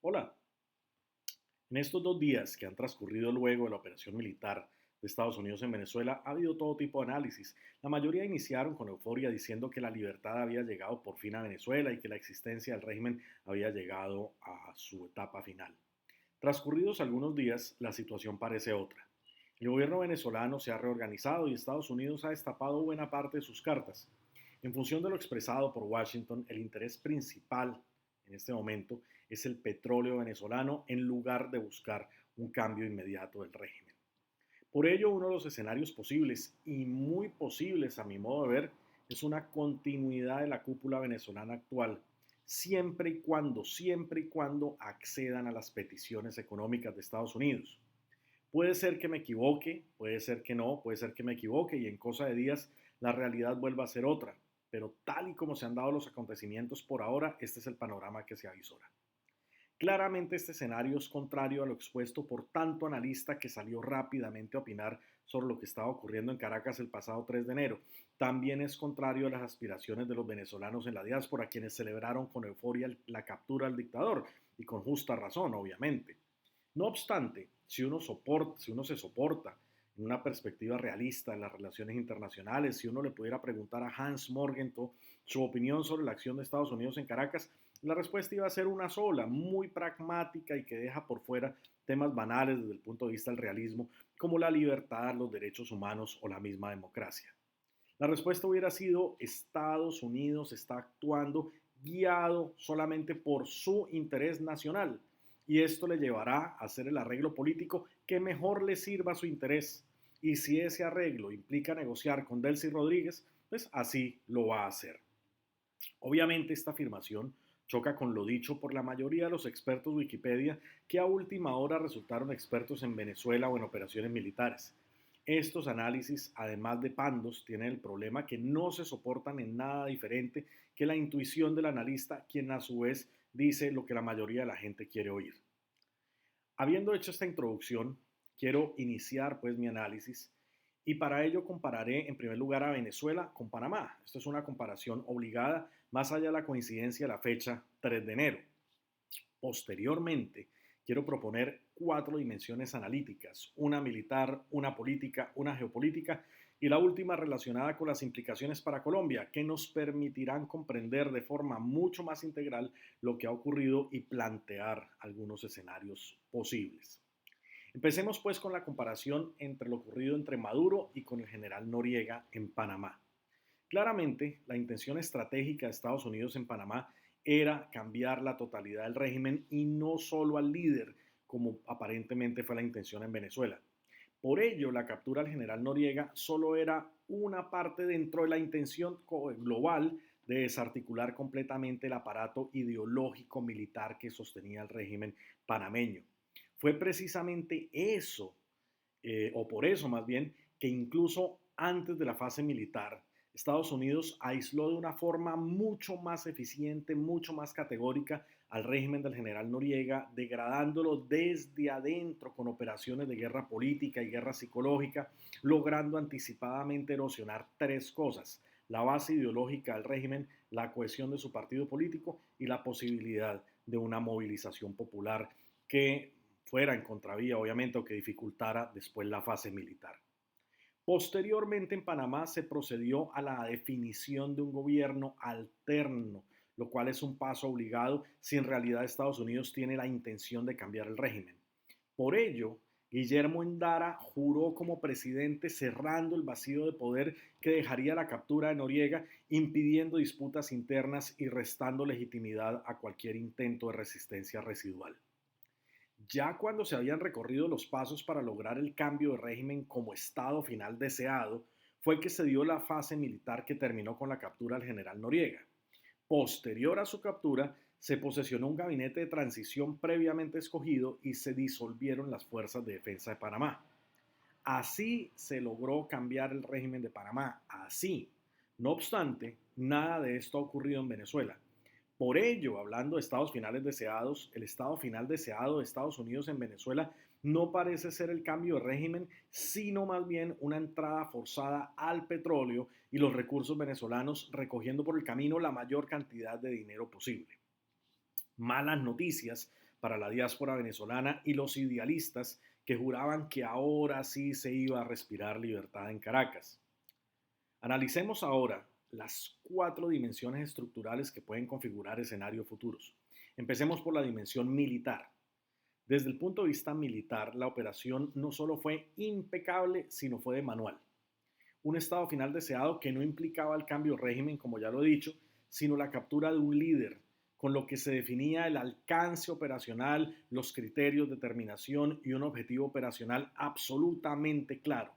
Hola, en estos 2 días que han transcurrido luego de la operación militar de Estados Unidos en Venezuela, ha habido todo tipo de análisis. La mayoría iniciaron con euforia diciendo que la libertad había llegado por fin a Venezuela y que la existencia del régimen había llegado a su etapa final. Transcurridos algunos días, la situación parece otra. El gobierno venezolano se ha reorganizado y Estados Unidos ha destapado buena parte de sus cartas. En función de lo expresado por Washington, el interés principal en este momento es el petróleo venezolano en lugar de buscar un cambio inmediato del régimen. Por ello, uno de los escenarios posibles y muy posibles a mi modo de ver es una continuidad de la cúpula venezolana actual, siempre y cuando accedan a las peticiones económicas de Estados Unidos. Puede ser que me equivoque, puede ser que no, puede ser que me equivoque y en cosa de días la realidad vuelva a ser otra, pero tal y como se han dado los acontecimientos por ahora, este es el panorama que se avisora. Claramente este escenario es contrario a lo expuesto por tanto analista que salió rápidamente a opinar sobre lo que estaba ocurriendo en Caracas el pasado 3 de enero. También es contrario a las aspiraciones de los venezolanos en la diáspora, quienes celebraron con euforia la captura del dictador, y con justa razón, obviamente. No obstante, si uno se soporta en una perspectiva realista de las relaciones internacionales, si uno le pudiera preguntar a Hans Morgenthau su opinión sobre la acción de Estados Unidos en Caracas, la respuesta iba a ser una sola, muy pragmática y que deja por fuera temas banales desde el punto de vista del realismo, como la libertad, los derechos humanos o la misma democracia. La respuesta hubiera sido: Estados Unidos está actuando guiado solamente por su interés nacional y esto le llevará a hacer el arreglo político que mejor le sirva a su interés. Y si ese arreglo implica negociar con Delcy Rodríguez, pues así lo va a hacer. Obviamente esta afirmación choca con lo dicho por la mayoría de los expertos Wikipedia que a última hora resultaron expertos en Venezuela o en operaciones militares. Estos análisis, además de pandos, tienen el problema que no se soportan en nada diferente que la intuición del analista, quien a su vez dice lo que la mayoría de la gente quiere oír. Habiendo hecho esta introducción, quiero iniciar pues mi análisis y para ello compararé en primer lugar a Venezuela con Panamá. Esto es una comparación obligada más allá de la coincidencia de la fecha 3 de enero. Posteriormente, quiero proponer 4 dimensiones analíticas, una militar, una política, una geopolítica y la última relacionada con las implicaciones para Colombia, que nos permitirán comprender de forma mucho más integral lo que ha ocurrido y plantear algunos escenarios posibles. Empecemos pues con la comparación entre lo ocurrido entre Maduro y con el general Noriega en Panamá. Claramente, la intención estratégica de Estados Unidos en Panamá era cambiar la totalidad del régimen y no solo al líder, como aparentemente fue la intención en Venezuela. Por ello, la captura del general Noriega solo era una parte dentro de la intención global de desarticular completamente el aparato ideológico militar que sostenía el régimen panameño. Fue precisamente eso, o por eso más bien, que incluso antes de la fase militar, Estados Unidos aisló de una forma mucho más eficiente, mucho más categórica al régimen del general Noriega, degradándolo desde adentro con operaciones de guerra política y guerra psicológica, logrando anticipadamente erosionar 3 cosas: la base ideológica del régimen, la cohesión de su partido político y la posibilidad de una movilización popular que fuera en contravía, obviamente, o que dificultara después la fase militar. Posteriormente, en Panamá se procedió a la definición de un gobierno alterno, lo cual es un paso obligado si en realidad Estados Unidos tiene la intención de cambiar el régimen. Por ello, Guillermo Endara juró como presidente cerrando el vacío de poder que dejaría la captura de Noriega, impidiendo disputas internas y restando legitimidad a cualquier intento de resistencia residual. Ya cuando se habían recorrido los pasos para lograr el cambio de régimen como estado final deseado, fue que se dio la fase militar que terminó con la captura del general Noriega. Posterior a su captura, se posesionó un gabinete de transición previamente escogido y se disolvieron las fuerzas de defensa de Panamá. Así se logró cambiar el régimen de Panamá, así. No obstante, nada de esto ha ocurrido en Venezuela. Por ello, hablando de estados finales deseados, el estado final deseado de Estados Unidos en Venezuela no parece ser el cambio de régimen, sino más bien una entrada forzada al petróleo y los recursos venezolanos, recogiendo por el camino la mayor cantidad de dinero posible. Malas noticias para la diáspora venezolana y los idealistas que juraban que ahora sí se iba a respirar libertad en Caracas. Analicemos ahora las 4 dimensiones estructurales que pueden configurar escenarios futuros. Empecemos por la dimensión militar. Desde el punto de vista militar, la operación no solo fue impecable, sino fue de manual. Un estado final deseado que no implicaba el cambio de régimen, como ya lo he dicho, sino la captura de un líder, con lo que se definía el alcance operacional, los criterios de determinación y un objetivo operacional absolutamente claro.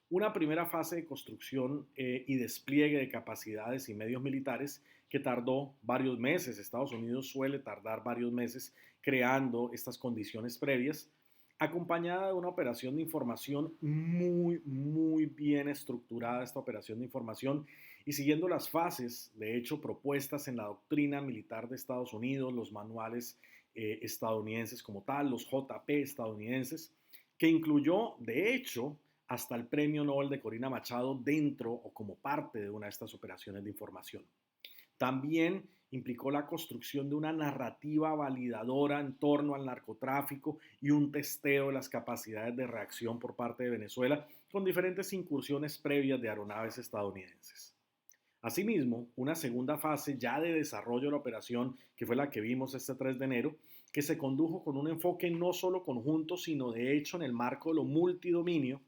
Una primera fase de construcción y despliegue de capacidades y medios militares que tardó varios meses. Estados Unidos suele tardar varios meses creando estas condiciones previas, acompañada de una operación de información muy bien estructurada, esta operación de información, y siguiendo las fases, de hecho, propuestas en la doctrina militar de Estados Unidos, los manuales estadounidenses como tal, los JP estadounidenses, que incluyó, de hecho, hasta el Premio Nobel de Corina Machado dentro o como parte de una de estas operaciones de información. También implicó la construcción de una narrativa validadora en torno al narcotráfico y un testeo de las capacidades de reacción por parte de Venezuela con diferentes incursiones previas de aeronaves estadounidenses. Asimismo, una segunda fase ya de desarrollo de la operación, que fue la que vimos este 3 de enero, que se condujo con un enfoque no solo conjunto, sino de hecho en el marco de lo multidominio,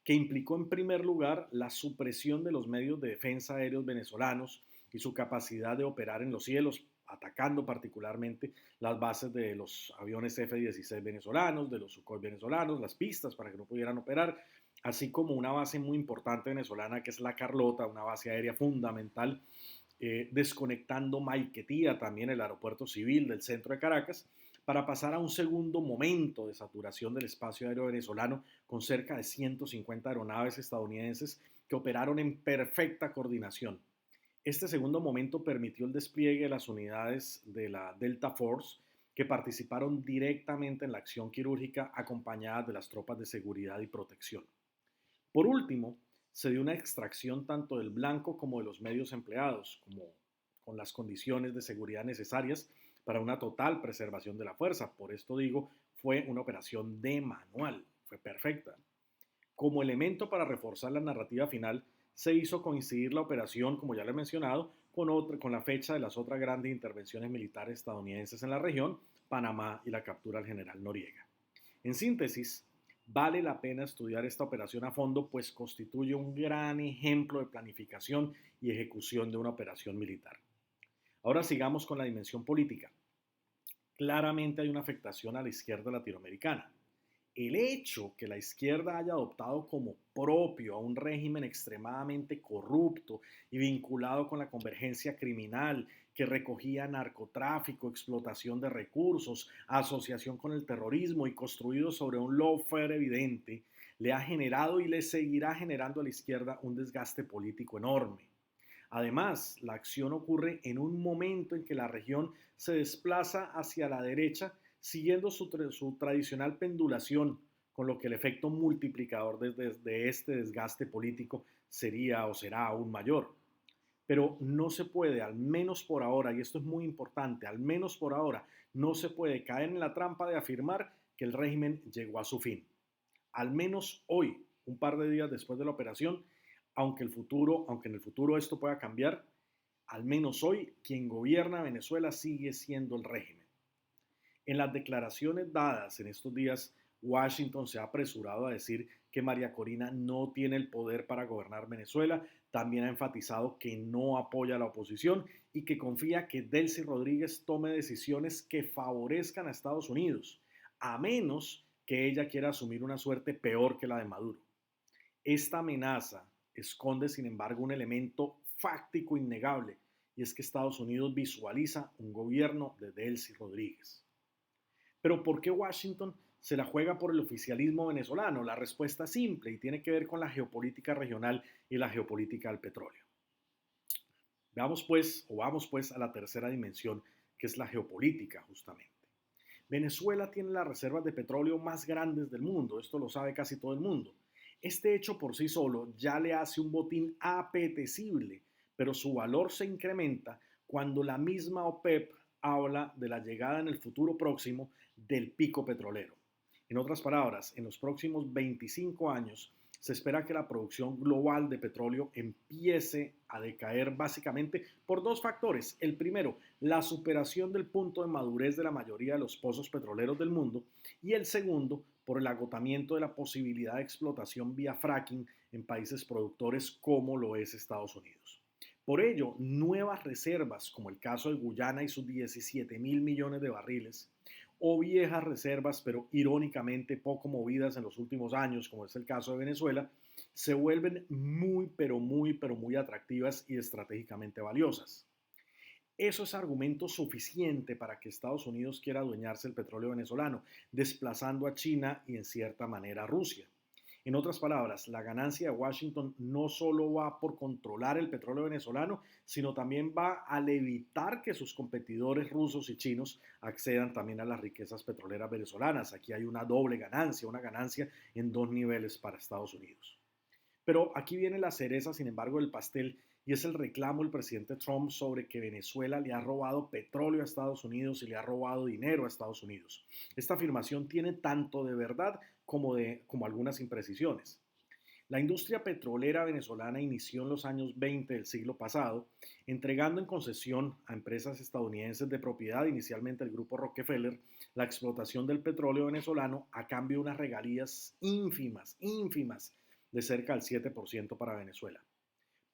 que implicó en primer lugar la supresión de los medios de defensa aéreos venezolanos y su capacidad de operar en los cielos, atacando particularmente las bases de los aviones F-16 venezolanos, de los Sukhoi venezolanos, las pistas para que no pudieran operar, así como una base muy importante venezolana que es la Carlota, una base aérea fundamental, desconectando Maiquetía, también el aeropuerto civil del centro de Caracas, para pasar a un segundo momento de saturación del espacio aéreo venezolano con cerca de 150 aeronaves estadounidenses que operaron en perfecta coordinación. Este segundo momento permitió el despliegue de las unidades de la Delta Force que participaron directamente en la acción quirúrgica acompañadas de las tropas de seguridad y protección. Por último, se dio una extracción tanto del blanco como de los medios empleados, como con las condiciones de seguridad necesarias para una total preservación de la fuerza. Por esto digo, fue una operación de manual, fue perfecta. Como elemento para reforzar la narrativa final, se hizo coincidir la operación, como ya lo he mencionado, con la fecha de las otras grandes intervenciones militares estadounidenses en la región, Panamá y la captura del general Noriega. En síntesis, vale la pena estudiar esta operación a fondo, pues constituye un gran ejemplo de planificación y ejecución de una operación militar. Ahora sigamos con la dimensión política. Claramente hay una afectación a la izquierda latinoamericana. El hecho que la izquierda haya adoptado como propio a un régimen extremadamente corrupto y vinculado con la convergencia criminal que recogía narcotráfico, explotación de recursos, asociación con el terrorismo y construido sobre un lawfare evidente, le ha generado y le seguirá generando a la izquierda un desgaste político enorme. Además, la acción ocurre en un momento en que la región se desplaza hacia la derecha siguiendo su tradicional pendulación, con lo que el efecto multiplicador de este desgaste político sería o será aún mayor. Pero no se puede, al menos por ahora, y esto es muy importante, al menos por ahora, no se puede caer en la trampa de afirmar que el régimen llegó a su fin. Al menos hoy, un par de días después de la operación, aunque en el futuro esto pueda cambiar, al menos hoy quien gobierna Venezuela sigue siendo el régimen. En las declaraciones dadas en estos días, Washington se ha apresurado a decir que María Corina no tiene el poder para gobernar Venezuela. También ha enfatizado que no apoya a la oposición y que confía que Delcy Rodríguez tome decisiones que favorezcan a Estados Unidos, a menos que ella quiera asumir una suerte peor que la de Maduro. Esta amenaza esconde, sin embargo, un elemento fáctico innegable, y es que Estados Unidos visualiza un gobierno de Delcy Rodríguez. Pero ¿por qué Washington se la juega por el oficialismo venezolano? La respuesta es simple y tiene que ver con la geopolítica regional y la geopolítica del petróleo. Vamos pues a la tercera dimensión, que es la geopolítica justamente. Venezuela tiene las reservas de petróleo más grandes del mundo, esto lo sabe casi todo el mundo. Este hecho por sí solo ya le hace un botín apetecible, pero su valor se incrementa cuando la misma OPEP habla de la llegada en el futuro próximo del pico petrolero. En otras palabras, en los próximos 25 años se espera que la producción global de petróleo empiece a decaer básicamente por dos factores. El primero, la superación del punto de madurez de la mayoría de los pozos petroleros del mundo, y el segundo, por el agotamiento de la posibilidad de explotación vía fracking en países productores como lo es Estados Unidos. Por ello, nuevas reservas, como el caso de Guyana y sus 17.000 millones de barriles, o viejas reservas, pero irónicamente poco movidas en los últimos años, como es el caso de Venezuela, se vuelven muy atractivas y estratégicamente valiosas. Eso es argumento suficiente para que Estados Unidos quiera adueñarse del petróleo venezolano, desplazando a China y en cierta manera a Rusia. En otras palabras, la ganancia de Washington no solo va por controlar el petróleo venezolano, sino también va al evitar que sus competidores rusos y chinos accedan también a las riquezas petroleras venezolanas. Aquí hay una doble ganancia, una ganancia en dos niveles para Estados Unidos. Pero aquí viene la cereza, sin embargo, del pastel, y es el reclamo del presidente Trump sobre que Venezuela le ha robado petróleo a Estados Unidos y le ha robado dinero a Estados Unidos. Esta afirmación tiene tanto de verdad como algunas imprecisiones. La industria petrolera venezolana inició en los años 20 del siglo pasado, entregando en concesión a empresas estadounidenses de propiedad, inicialmente el grupo Rockefeller, la explotación del petróleo venezolano a cambio de unas regalías ínfimas, de cerca del 7% para Venezuela.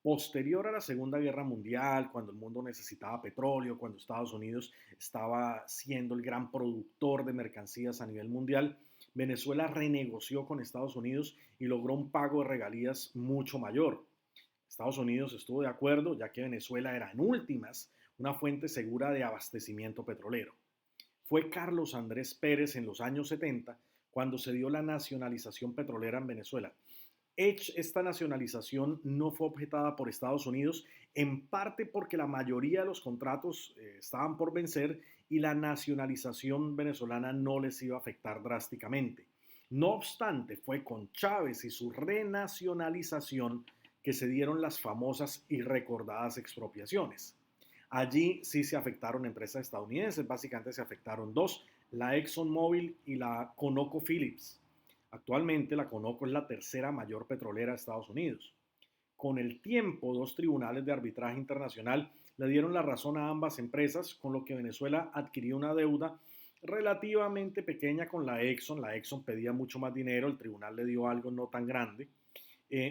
Posterior a la Segunda Guerra Mundial, cuando el mundo necesitaba petróleo, cuando Estados Unidos estaba siendo el gran productor de mercancías a nivel mundial, Venezuela renegoció con Estados Unidos y logró un pago de regalías mucho mayor. Estados Unidos estuvo de acuerdo, ya que Venezuela era en últimas una fuente segura de abastecimiento petrolero. Fue Carlos Andrés Pérez en los años 70 cuando se dio la nacionalización petrolera en Venezuela. Esta nacionalización no fue objetada por Estados Unidos, en parte porque la mayoría de los contratos estaban por vencer y la nacionalización venezolana no les iba a afectar drásticamente. No obstante, fue con Chávez y su renacionalización que se dieron las famosas y recordadas expropiaciones. Allí sí se afectaron empresas estadounidenses, básicamente se afectaron dos, la ExxonMobil y la ConocoPhillips. Actualmente la Conoco es la tercera mayor petrolera de Estados Unidos. Con el tiempo, dos tribunales de arbitraje internacional le dieron la razón a ambas empresas, con lo que Venezuela adquirió una deuda relativamente pequeña con la Exxon. La Exxon pedía mucho más dinero, el tribunal le dio algo no tan grande,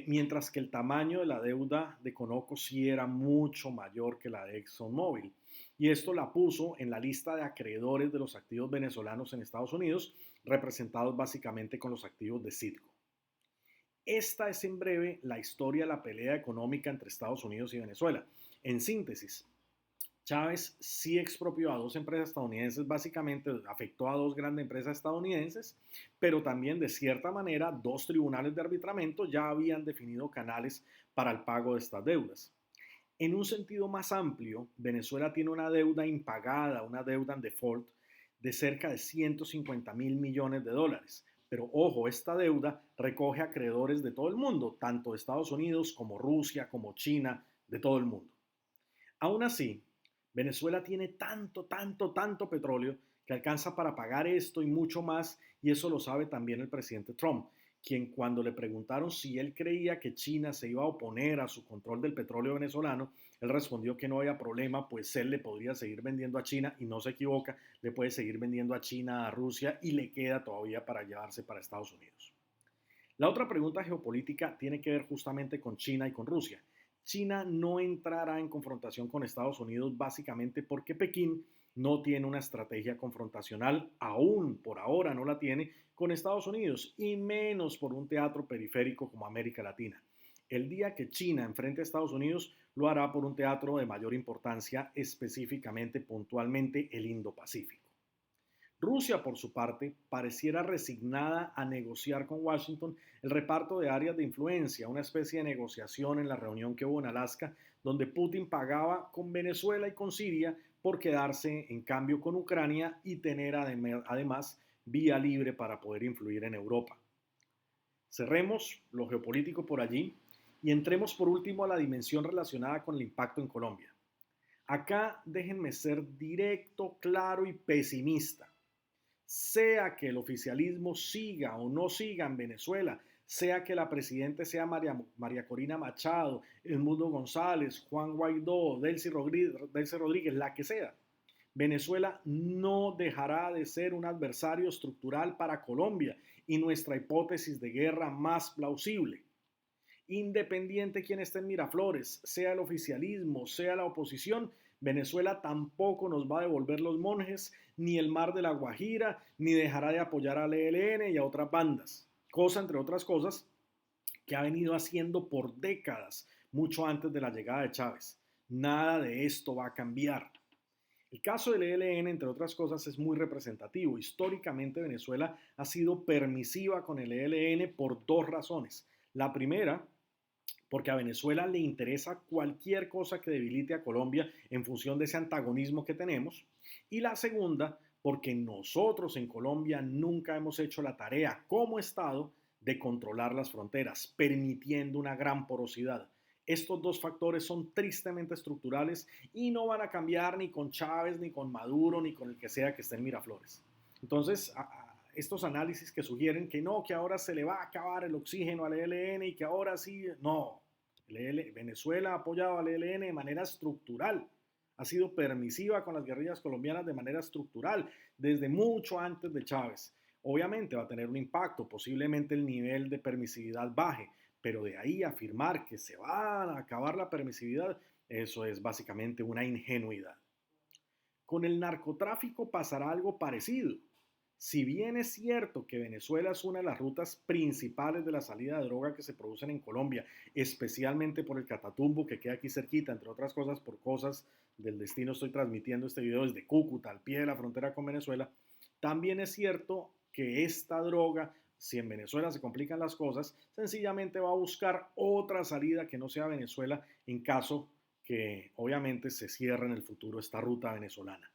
mientras que el tamaño de la deuda de Conoco sí era mucho mayor que la de ExxonMobil. Y esto la puso en la lista de acreedores de los activos venezolanos en Estados Unidos, representados básicamente con los activos de Citgo. Esta es en breve la historia de la pelea económica entre Estados Unidos y Venezuela. En síntesis, Chávez sí expropió a dos empresas estadounidenses, básicamente afectó a dos grandes empresas estadounidenses, pero también de cierta manera dos tribunales de arbitramiento ya habían definido canales para el pago de estas deudas. En un sentido más amplio, Venezuela tiene una deuda impagada, una deuda en default de cerca de 150.000 millones de dólares. Pero ojo, esta deuda recoge acreedores de todo el mundo, tanto de Estados Unidos como Rusia, como China, de todo el mundo. Aún así, Venezuela tiene tanto petróleo que alcanza para pagar esto y mucho más, y eso lo sabe también el presidente Trump, quien cuando le preguntaron si él creía que China se iba a oponer a su control del petróleo venezolano, él respondió que no había problema, pues él le podría seguir vendiendo a China, y no se equivoca, le puede seguir vendiendo a China, a Rusia, y le queda todavía para llevarse para Estados Unidos. La otra pregunta geopolítica tiene que ver justamente con China y con Rusia. China no entrará en confrontación con Estados Unidos básicamente porque Pekín no tiene una estrategia confrontacional, aún por ahora no la tiene, con Estados Unidos y menos por un teatro periférico como América Latina. El día que China enfrente a Estados Unidos lo hará por un teatro de mayor importancia, específicamente, puntualmente, el Indo-Pacífico. Rusia, por su parte, pareciera resignada a negociar con Washington el reparto de áreas de influencia, una especie de negociación en la reunión que hubo en Alaska, donde Putin pagaba con Venezuela y con Siria por quedarse en cambio con Ucrania y tener además vía libre para poder influir en Europa. Cerremos lo geopolítico por allí y entremos por último a la dimensión relacionada con el impacto en Colombia. Acá déjenme ser directo, claro y pesimista. Sea que el oficialismo siga o no siga en Venezuela, sea que la presidenta sea María Corina Machado, Edmundo González, Juan Guaidó, Delcy Rodríguez, la que sea, Venezuela no dejará de ser un adversario estructural para Colombia y nuestra hipótesis de guerra más plausible. Independiente quien esté en Miraflores, sea el oficialismo, sea la oposición, Venezuela tampoco nos va a devolver los monjes, ni el mar de la Guajira, ni dejará de apoyar al ELN y a otras bandas. Cosa, entre otras cosas, que ha venido haciendo por décadas, mucho antes de la llegada de Chávez. Nada de esto va a cambiar. El caso del ELN, entre otras cosas, es muy representativo. Históricamente Venezuela ha sido permisiva con el ELN por dos razones. La primera, porque a Venezuela le interesa cualquier cosa que debilite a Colombia en función de ese antagonismo que tenemos. Y la segunda, porque nosotros en Colombia nunca hemos hecho la tarea como Estado de controlar las fronteras, permitiendo una gran porosidad. Estos dos factores son tristemente estructurales y no van a cambiar ni con Chávez, ni con Maduro, ni con el que sea que esté en Miraflores. Entonces, estos análisis que sugieren que no, que ahora se le va a acabar el oxígeno al ELN y que ahora sí, no. Venezuela ha apoyado al ELN de manera estructural, ha sido permisiva con las guerrillas colombianas de manera estructural, desde mucho antes de Chávez. Obviamente va a tener un impacto, posiblemente el nivel de permisividad baje, pero de ahí afirmar que se va a acabar la permisividad, eso es básicamente una ingenuidad. Con el narcotráfico pasará algo parecido. Si bien es cierto que Venezuela es una de las rutas principales de la salida de droga que se producen en Colombia, especialmente por el Catatumbo que queda aquí cerquita, entre otras cosas por cosas del destino estoy transmitiendo este video desde Cúcuta, al pie de la frontera con Venezuela, también es cierto que esta droga, si en Venezuela se complican las cosas, sencillamente va a buscar otra salida que no sea Venezuela en caso que obviamente se cierre en el futuro esta ruta venezolana.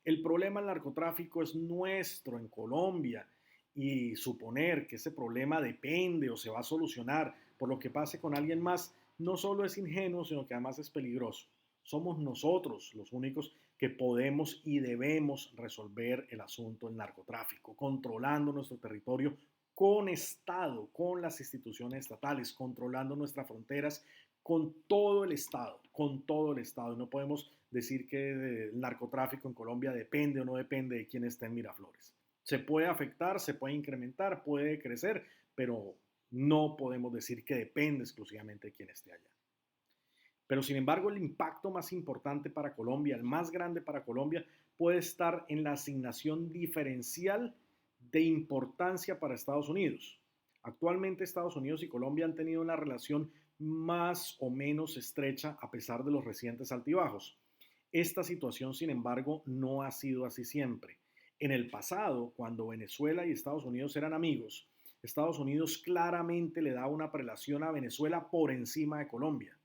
El problema del narcotráfico es nuestro en Colombia y suponer que ese problema depende o se va a solucionar por lo que pase con alguien más no solo es ingenuo, sino que además es peligroso. Somos nosotros los únicos que podemos y debemos resolver el asunto del narcotráfico, controlando nuestro territorio con Estado, con las instituciones estatales, controlando nuestras fronteras con todo el Estado, con todo el Estado. No podemos decir que el narcotráfico en Colombia depende o no depende de quién está en Miraflores. Se puede afectar, se puede incrementar, puede crecer, pero no podemos decir que depende exclusivamente de quién esté allá. Pero sin embargo, el impacto más importante para Colombia, el más grande para Colombia, puede estar en la asignación diferencial de importancia para Estados Unidos. Actualmente Estados Unidos y Colombia han tenido una relación más o menos estrecha a pesar de los recientes altibajos. Esta situación, sin embargo, no ha sido así siempre. En el pasado, cuando Venezuela y Estados Unidos eran amigos, Estados Unidos claramente le daba una prelación a Venezuela por encima de Colombia.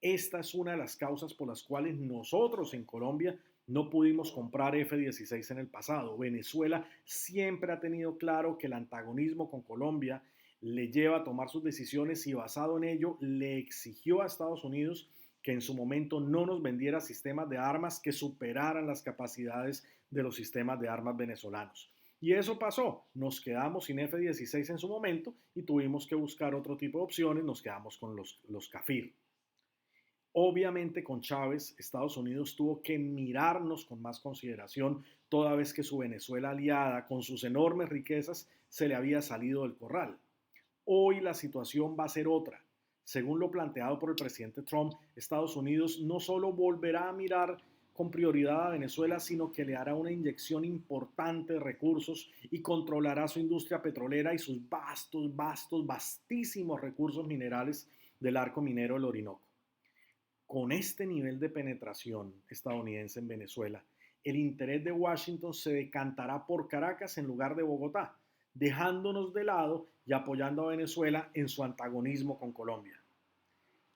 Esta es una de las causas por las cuales nosotros en Colombia no pudimos comprar F-16 en el pasado. Venezuela siempre ha tenido claro que el antagonismo con Colombia le lleva a tomar sus decisiones y basado en ello le exigió a Estados Unidos que en su momento no nos vendiera sistemas de armas que superaran las capacidades de los sistemas de armas venezolanos. Y eso pasó, nos quedamos sin F-16 en su momento y tuvimos que buscar otro tipo de opciones, nos quedamos con los CAFIR. Obviamente con Chávez, Estados Unidos tuvo que mirarnos con más consideración toda vez que su Venezuela aliada, con sus enormes riquezas, se le había salido del corral. Hoy la situación va a ser otra. Según lo planteado por el presidente Trump, Estados Unidos no solo volverá a mirar con prioridad a Venezuela, sino que le hará una inyección importante de recursos y controlará su industria petrolera y sus vastísimos recursos minerales del arco minero del Orinoco. Con este nivel de penetración estadounidense en Venezuela, el interés de Washington se decantará por Caracas en lugar de Bogotá, dejándonos de lado y apoyando a Venezuela en su antagonismo con Colombia.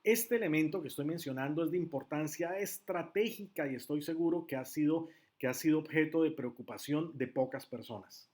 Este elemento que estoy mencionando es de importancia estratégica y estoy seguro que ha sido objeto de preocupación de pocas personas.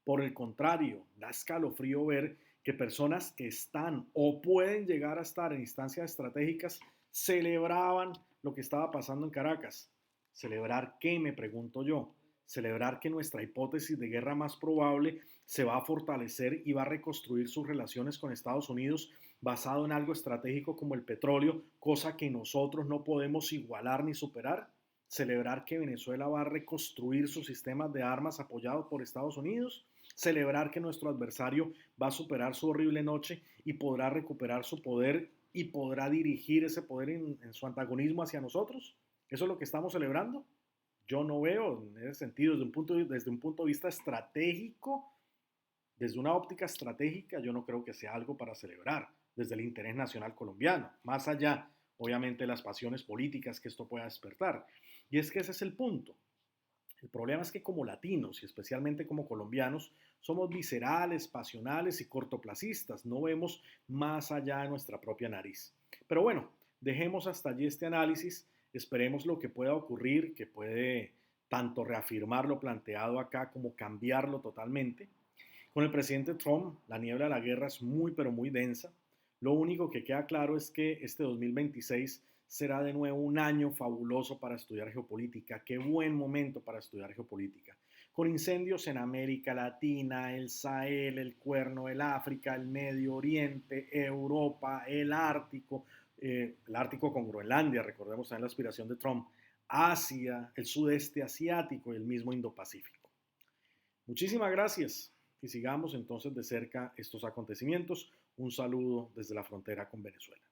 Por el contrario, da escalofrío ver que personas que están o pueden llegar a estar en instancias estratégicas celebraban lo que estaba pasando en Caracas. ¿Celebrar qué, me pregunto yo? Celebrar que nuestra hipótesis de guerra más probable se va a fortalecer y va a reconstruir sus relaciones con Estados Unidos basado en algo estratégico como el petróleo, cosa que nosotros no podemos igualar ni superar. Celebrar que Venezuela va a reconstruir sus sistemas de armas apoyados por Estados Unidos. Celebrar que nuestro adversario va a superar su horrible noche y podrá recuperar su poder y podrá dirigir ese poder en su antagonismo hacia nosotros. ¿Eso es lo que estamos celebrando? Yo no veo en ese sentido desde un punto de vista estratégico, desde una óptica estratégica, yo no creo que sea algo para celebrar desde el interés nacional colombiano, más allá, obviamente, de las pasiones políticas que esto pueda despertar. Y es que ese es el punto. El problema es que como latinos y especialmente como colombianos somos viscerales, pasionales y cortoplacistas, no vemos más allá de nuestra propia nariz. Pero bueno, dejemos hasta allí este análisis, esperemos lo que pueda ocurrir, que puede tanto reafirmar lo planteado acá como cambiarlo totalmente. Con el presidente Trump, la niebla de la guerra es muy pero muy densa. Lo único que queda claro es que este 2026 será de nuevo un año fabuloso para estudiar geopolítica. Qué buen momento para estudiar geopolítica. Con incendios en América Latina, el Sahel, el Cuerno, el África, el Medio Oriente, Europa, el Ártico con Groenlandia, recordemos también la aspiración de Trump, Asia, el sudeste asiático y el mismo Indo-Pacífico. Muchísimas gracias y sigamos entonces de cerca estos acontecimientos. Un saludo desde la frontera con Venezuela.